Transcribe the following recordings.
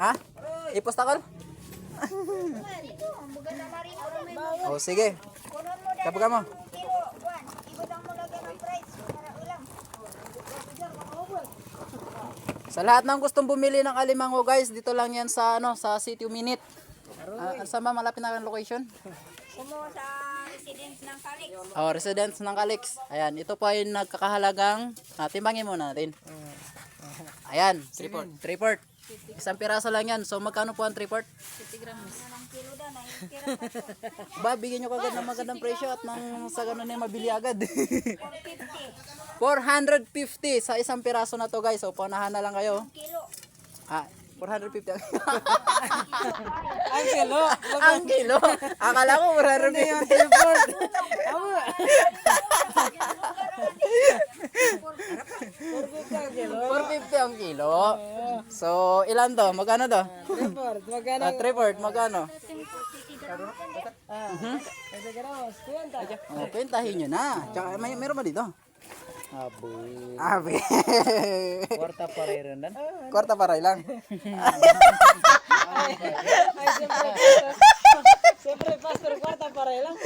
Ha? Ipostakol? Oh, sige. Kabuka mo. Sa lahat ng gustong bumili ng alimango guys, dito lang yan sa sa City Minute. Saan ba malapit na ang location? Kumo sa residence ng Calix. Oh, residence ng Calix. Ayan, ito po ay nagkakahalagang, timbangin muna natin. Ayan, 3/4. Isang piraso lang yan. So magkano po ang 3/4? 50 grams. Anong kilo daw na Ba, bigyan nyo kagad ng magandang presyo at nang sa ganun na mabili agad. 450 450 sa isang piraso na to guys. So paunahan na lang kayo. kilo. 450. Ang kilo. Ang kilo. Akala ko 450. 450 ang kilo. So, ilan to? Magkano to? 3/4. Magkano? 3/4. Pentahin nyo na. Tsaka, meron ba dito? Aboy. Abe. Kwarta parero nan. Kwarta paray lang. Ay, siyempre pastor kwarta paray lang.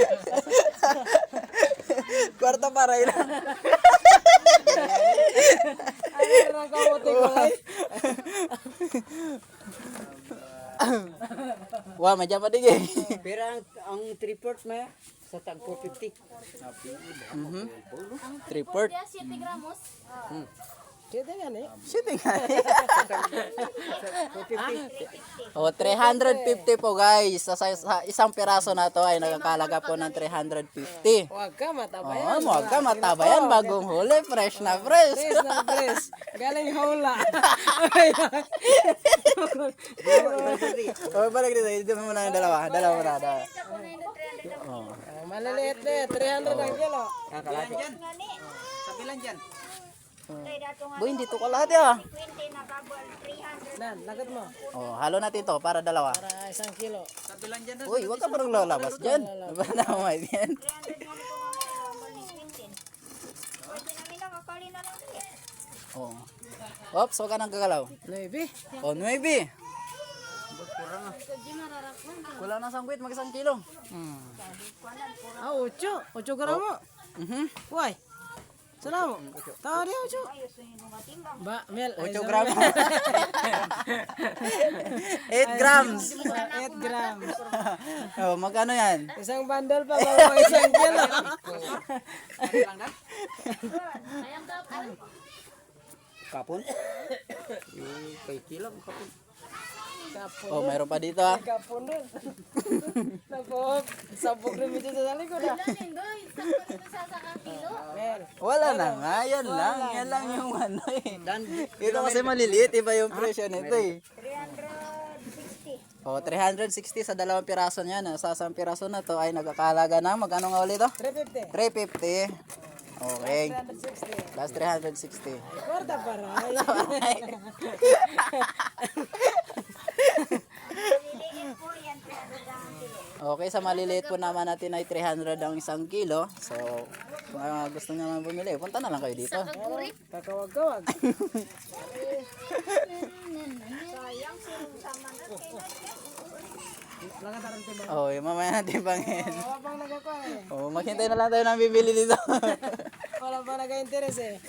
Kwarta paray lang. Ay, nang kamote ko ay. Wah, madyan pa digay. Pero ang 3/4 may sa tag 450. 3/4. 7 gramos. Kaya nga ni. Shooting nga. 450. Oh, 350 po guys. Sa isang piraso na to ay nagkakalaga po ng 350. Huwag ka matabayan. Oh, huwag ka matabayan. Bagong huli. Fresh na fresh. Tres na tres. Galing hula. Oh, balik dito. Dito muna yung dalawa. Dalawa muna. Oh. Maliliit na 300 ang kilo. Sabilan dyan. Boy, hindi to lahat ya. 20 na kabal 300. Nan, lagat mo. Oh, halo natin to para dalawa. Para 1 kilo. Uy, wag ka parang lalabas dyan. Diba na may yan? 300 mo na kabal ni 20. Pwede namin nakakali na lang eh. Oh. Ops, wag ka nang gagalaw. 9. Oh, 9. Kulang na sangkwit, mag 1 kilo. Ah, 8. 8 gramo. Why? Salamat. Tahu dia 8. Ayos yung mga timbang. Ba, Mel. 8 grams. 8 grams. 8 grams. Oh, magkano yan? Isang bundle pa bago 1 kilo. Kapon? Kay kilo kapon. Kapon. Oh, mayroon pa dito ah. Kapon din. Napok. Sabog rin medyo sa likod ah. Mel. Wala na nga, yan lang. Yan lang yung ano eh. Ito kasi maliliit, iba yung presyo nito eh. 360. Oh, 360 sa dalawang piraso niyan. Sa isang piraso na to ay nagkakalaga ng magkano nga ulit to? 350. 350. Okay. 360. Plus 360. Kwarta para. Liliit po yan 300 ang kilo. Okay, sa maliliit po naman natin ay 300 ang 1 kilo. So, kung gusto niyo naman bumili, punta na lang kayo dito. Kakawag-kawag. Sayang sama natin. Langan tarang tiba. Oh, yung mamaya natin bangin. Wala pang nagkakuha eh. Oh, maghintay na lang tayo ng bibili dito. Wala pang nag-interest eh.